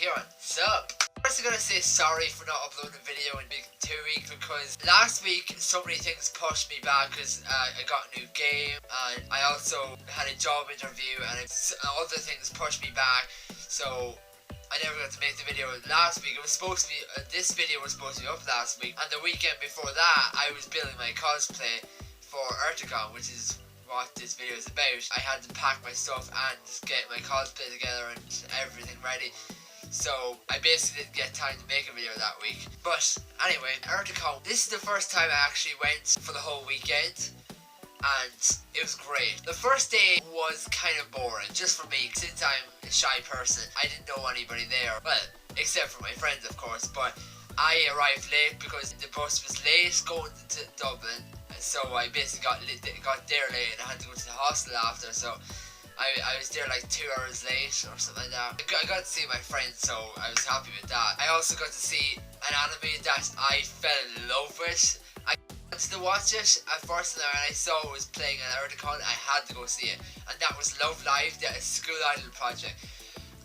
Kieran, sup? First I'm gonna say sorry for not uploading a video in 2 weeks because last week so many things pushed me back because I got a new game and I also had a job interview and other things pushed me back, so I never got to make the video last week. It was supposed to be, this video was supposed to be up last week, and the weekend before that I was building my cosplay for Eirtakon, which is what this video is about. I had to pack my stuff and get my cosplay together and everything ready, so I basically didn't get time to make a video that week. But anyway, Eirtakon, this is the first time I actually went for the whole weekend and it was great. The first day was kind of boring, just for me, since I'm a shy person. I didn't know anybody there, well, except for my friends of course, but I arrived late because the bus was late going to Dublin. So I basically got there late and I had to go to the hostel after, so I was there like 2 hours late or something like that. I got to see my friends, so I was happy with that. I also got to see an anime that I fell in love with. I wanted to watch it at first and when I saw it was playing at Eirtakon, I had to go see it. And that was Love Live, the School Idol project.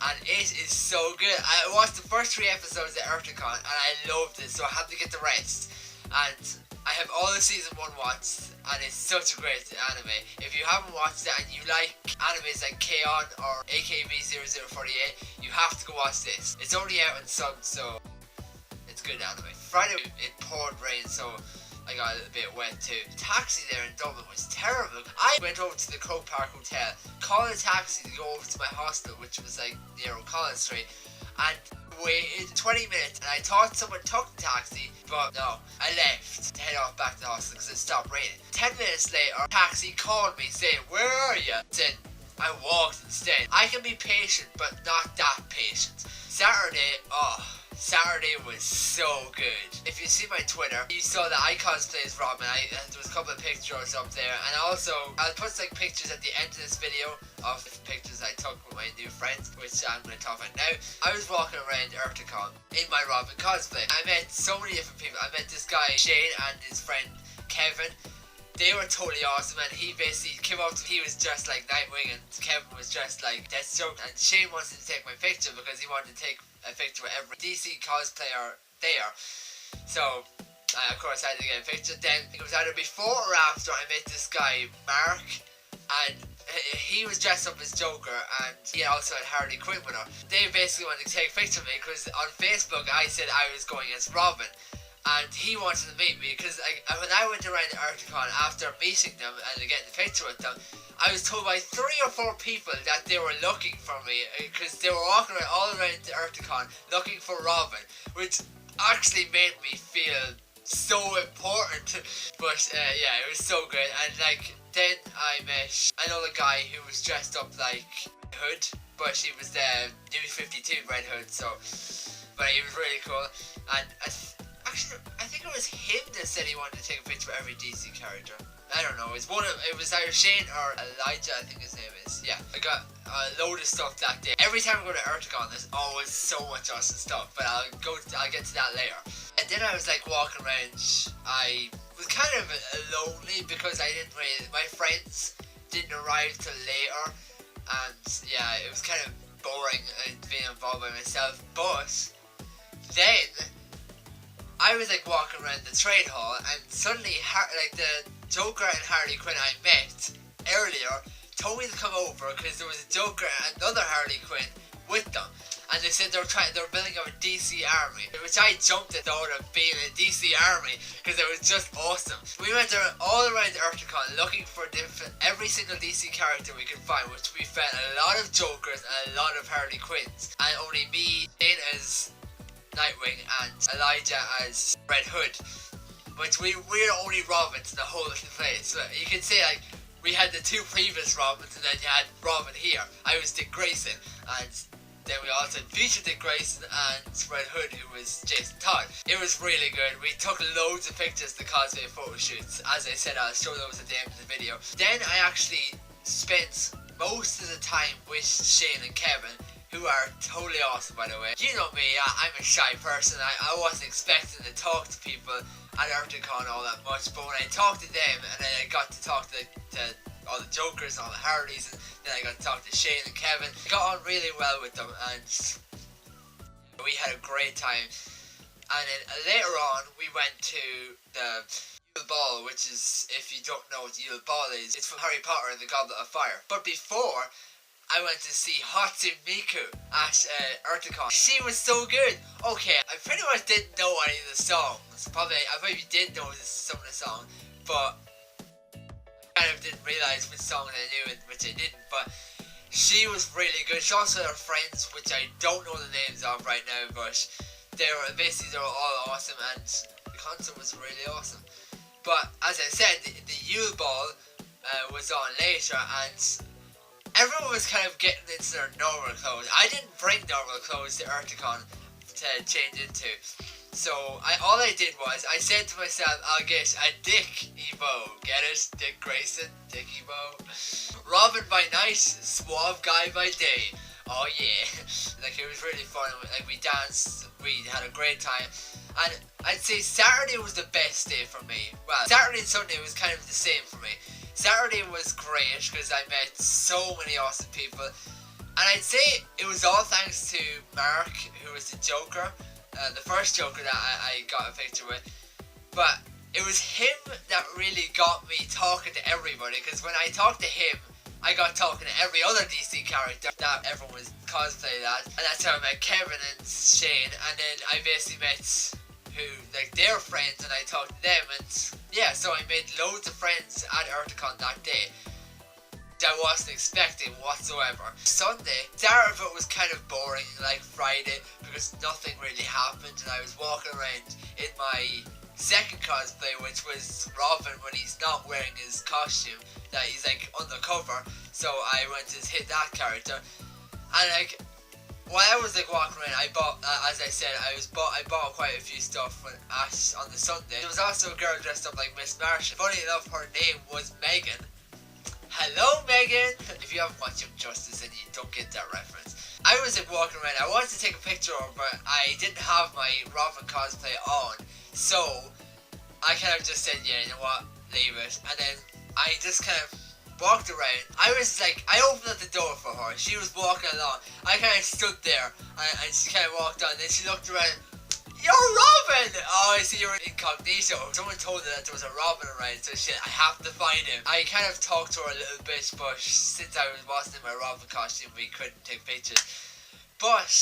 And it is so good. I watched the first 3 episodes at Eirtakon and I loved it, so I had to get the rest. And I have all the season 1 watched and it's such a great anime. If you haven't watched it and you like animes like K-On! Or AKB0048, you have to go watch this. It's only out in subs, so it's good anime. Friday it poured rain, so I got a little bit wet too. The taxi there in Dublin was terrible. I went over to the Croke Park Hotel, called a taxi to go over to my hostel, which was like near O'Connell Street, and waited 20 minutes and I thought someone took the taxi, but no, I left to head off back to the hostel because it stopped raining. 10 minutes later, a taxi called me saying, "Where are you?" I said, "I walked instead." I can be patient, but not that patient. Saturday was so good. If you see my Twitter, you saw that I cosplay as Robin. There was a couple of pictures up there, and also I'll put like pictures at the end of this video of the pictures I took with my new friends, which I'm going to talk about now. I was walking around Eirtakon in my Robin cosplay. I met so many different people. I met this guy Shane and his friend Kevin. They were totally awesome, and he basically came up to me. He was dressed like Nightwing and Kevin was dressed like Deathstroke, and Shane wanted to take my picture because he wanted to take a picture with every DC cosplayer there. So of course I had to get a picture. Then it was either before or after I met this guy Mark, and he was dressed up as Joker and he also had Harley Quinn with her. They basically wanted to take a picture of me because on Facebook I said I was going as Robin. And he wanted to meet me because when I went around Eirtakon after meeting them and getting a picture with them, I was told by 3 or 4 people that they were looking for me because they were walking around all around Eirtakon looking for Robin, which actually made me feel so important. But yeah, it was so good. And like then I met another guy who was dressed up like Hood, but she was the New 52 Red Hood. So, but he was really cool. And actually, I think it was him that said he wanted to take a picture of every DC character. I don't know, it was either Shane or Elijah, I think his name is. Yeah, I got a load of stuff that day. Every time I go to Eirtakon, there's always so much awesome stuff, but I'll get to that later. And then I was like walking around, I was kind of lonely because my friends didn't arrive till later, and yeah, it was kind of boring being involved by myself. But then I was like walking around the trade hall and suddenly like the Joker and Harley Quinn I met earlier told me to come over because there was a Joker and another Harley Quinn with them, and they said they were building up a DC army, which I jumped at the thought of being a DC army because it was just awesome. We went all around Eirtakon looking for every single DC character we could find, which we found a lot of Jokers and a lot of Harley Quinns, and only me, Shane as Nightwing and Elijah as Red Hood, which we're the only Robins in the whole place. So you can say like we had the 2 previous Robins and then you had Robin here. I was Dick Grayson, and then we also featured Dick Grayson and Red Hood, who was Jason Todd. It was really good. We took loads of pictures to cosplay photo shoots. As I said, I'll show those at the end of the video. Then I actually spent most of the time with Shane and Kevin, who are totally awesome, by the way. You know me, I'm a shy person. I wasn't expecting to talk to people at Eirtakon all that much, but when I talked to them and then I got to talk to all the Jokers and all the Hardys, and then I got to talk to Shane and Kevin, I got on really well with them, and We had a great time. And then later on, we went to the Yule Ball, which is, if you don't know what the Yule Ball is, it's from Harry Potter and the Goblet of Fire. But before, I went to see Hatsune Miku at Eirtakon. She was so good. Okay, I pretty much didn't know any of the songs. I probably did know some of the songs, but I kind of didn't realise which song I knew and which I didn't. But she was really good. She also had her friends, which I don't know the names of right now, but they were all awesome, and the concert was really awesome. But as I said, the Yule Ball was on later, and everyone was kind of getting into their normal clothes. I didn't bring normal clothes to Eirtakon to change into. So all I did was, I said to myself, I'll get a Dick Emo. Get it? Dick Grayson? Dick Emo? Robin by night, suave guy by day. Oh yeah. Like, it was really fun. Like, we danced, we had a great time. And I'd say Saturday was the best day for me. Well, Saturday and Sunday was kind of the same for me. Saturday was great because I met so many awesome people. And I'd say it was all thanks to Mark, who was the Joker. The first Joker that I got a picture with. But it was him that really got me talking to everybody. Because when I talked to him, I got talking to every other DC character that everyone was cosplaying at. And that's how I met Kevin and Shane. And then I basically met their friends, and I talked to them, and yeah, so I made loads of friends at Eirtakon that day that I wasn't expecting whatsoever. Sunday, start of it was kind of boring, like Friday, because nothing really happened, and I was walking around in my second cosplay, which was Robin when he's not wearing his costume, that he's like undercover, so I went to hit that character, and like, while I was like walking around, I bought, as I said, I bought quite a few stuff on the Sunday. There was also a girl dressed up like Miss Martian. Funny enough, her name was Megan. Hello, Megan! If you haven't watched Young Justice, then you don't get that reference. I was like walking around, I wanted to take a picture of her, but I didn't have my Robin cosplay on, so I kind of just said, yeah, you know what, leave it. And then I just kind of walked around. I opened up the door for her. She was walking along. I kind of stood there, and she kind of walked on. Then she looked around. You're Robin! Oh, I see you're incognito. Someone told her that there was a Robin around, so shit, I have to find him. I kind of talked to her a little bit, but since I wasn't in my Robin costume, we couldn't take pictures. But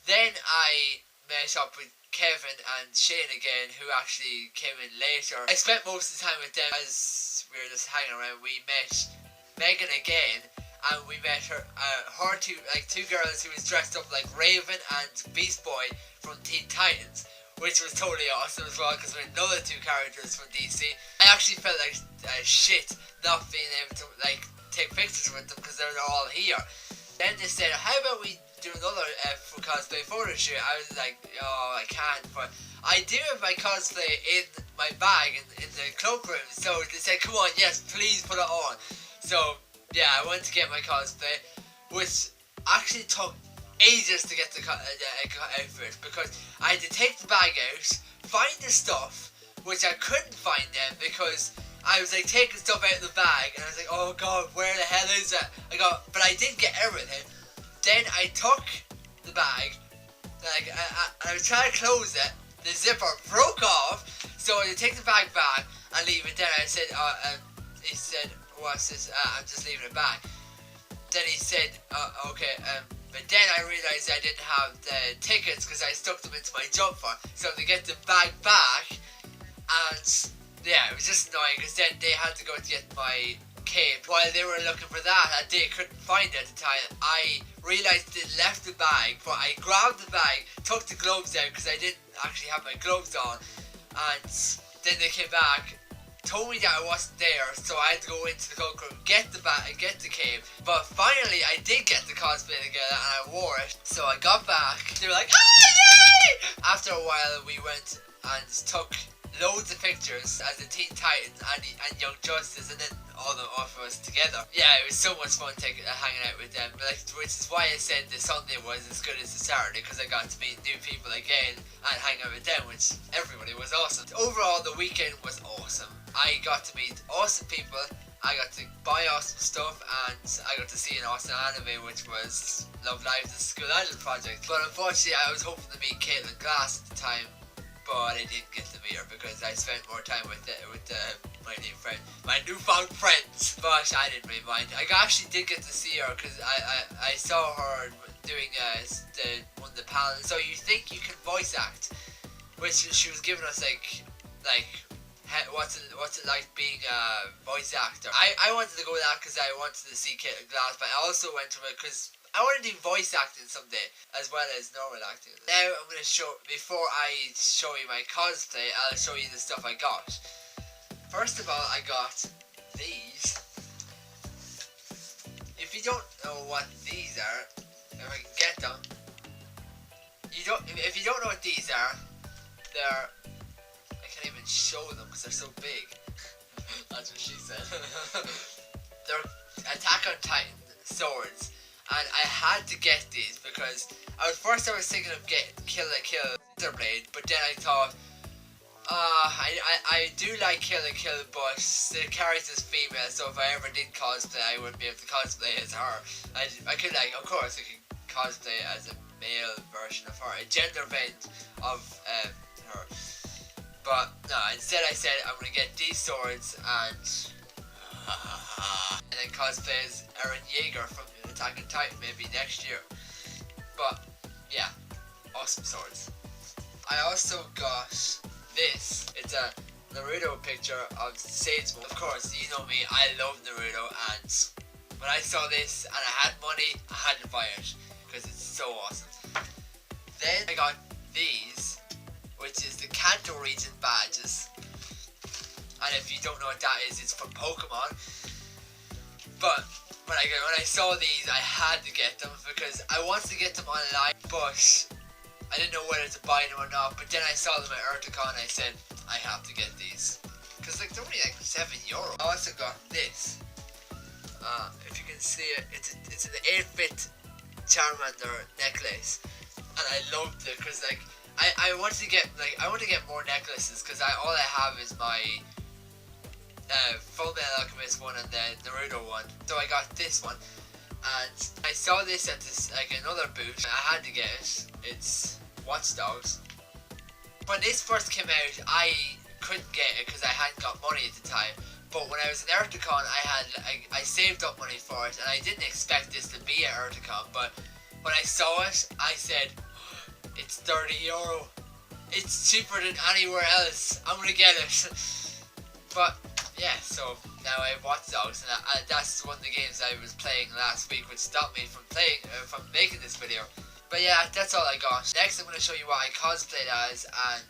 then I met up with Kevin and Shane again, who actually came in later. I spent most of the time with them as we were just hanging around. We met Megan again, and we met two girls who was dressed up like Raven and Beast Boy from Teen Titans, which was totally awesome as well, because we had another two characters from DC. I actually felt like shit not being able to like take pictures with them because they're all here. Then they said, how about we do another cosplay photo shoot? I was like, oh, I can't, but I do have my cosplay in my bag in the cloakroom, so they said, come on, yes, please put it on. So yeah, I went to get my cosplay, which actually took ages to get the outfit, because I had to take the bag out, find the stuff, which I couldn't find then because I was like taking stuff out of the bag, and I was like, oh god, where the hell is it? But I did get everything. Then I took the bag, like I was trying to close it, the zipper broke off, so I had to take the bag back and leave it there. I said, he said, what's this? I'm just leaving it back. Then he said, okay, but then I realised I didn't have the tickets because I stuck them into my jumper. So to get the bag back, and yeah, it was just annoying because then they had to go to get my cape. While they were looking for that, and they couldn't find it at the time, I realised they left the bag, but I grabbed the bag, took the gloves out because I didn't actually have my gloves on, and then they came back, told me that I wasn't there, so I had to go into the cloakroom, get the bag, get the cape. But finally, I did get the cosplay together, and I wore it. So I got back. They were like, "Ah, yay!" After a while, we went and took loads of pictures as the Teen Titans and Young Justice, and then all of us together. Yeah, it was so much fun hanging out with them. Which is why I said the Sunday was as good as the Saturday, because I got to meet new people again and hang out with them, which everybody was awesome. Overall, the weekend was awesome. I got to meet awesome people, I got to buy awesome stuff, and I got to see an awesome anime, which was Love Live: The School Idol Project. But unfortunately, I was hoping to meet Caitlin Glass at the time, but I didn't get to meet her because I spent more time with my my newfound friends. But I didn't really mind. I actually did get to see her because I saw her doing one of the panels. So you think you can voice act, which she was giving us like what's it like being a voice actor. I wanted to go with that because I wanted to see Caitlin Glass, but I also went to it because I want to do voice acting someday as well as normal acting. Now I'm going to show, before I show you my cosplay, I'll show you the stuff I got. First of all, I got these. If you don't know what these are, if I can get them, if you don't know what these are, they're, I can't even show them because they're so big. That's what she said. They're Attack on Titan swords, and I had to get these because I was thinking of getting Kill la Kill Blade, but then I thought, I do like Kill la Kill, but the character's female, so if I ever did cosplay, I wouldn't be able to cosplay as her. I could, like, of course, I could cosplay as a male version of her, a gender bend of her. But no, instead I said I'm gonna get these swords and then cosplay as Eren Yeager from Attack on Titan maybe next year. But yeah, awesome swords. I also got this. It's a Naruto picture of Sage. Of course, you know me, I love Naruto, and when I saw this and I had money, I had to buy it because it's so awesome. Then I got these, which is the Kanto region badges. And if you don't know what that is, it's from Pokemon. But when I saw these, I had to get them because I wanted to get them online, but I didn't know whether to buy them or not. But then I saw them at Eirtakon and I said, I have to get these. Because like, they're only like €7. I also got this. If you can see it, it's an 8-bit Charmander necklace. And I loved it because like, I want to get more necklaces because all I have is my Full Metal Alchemist one and the Naruto one. So I got this one, and I saw this at another booth. I had to get it. It's Watch Dogs. When this first came out, I couldn't get it because I hadn't got money at the time. But when I was in Eirtakon, I saved up money for it, and I didn't expect this to be at Eirtakon. But when I saw it, I said, it's €30. It's cheaper than anywhere else. I'm gonna get it. But yeah, so now I have Watch Dogs, and that's one of the games I was playing last week, which stopped me from making this video. But yeah, that's all I got. Next, I'm gonna show you what I cosplayed as, and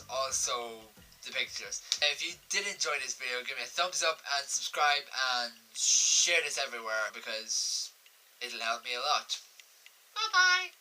also the pictures. If you did enjoy this video, give me a thumbs up and subscribe and share this everywhere because it'll help me a lot. Bye bye.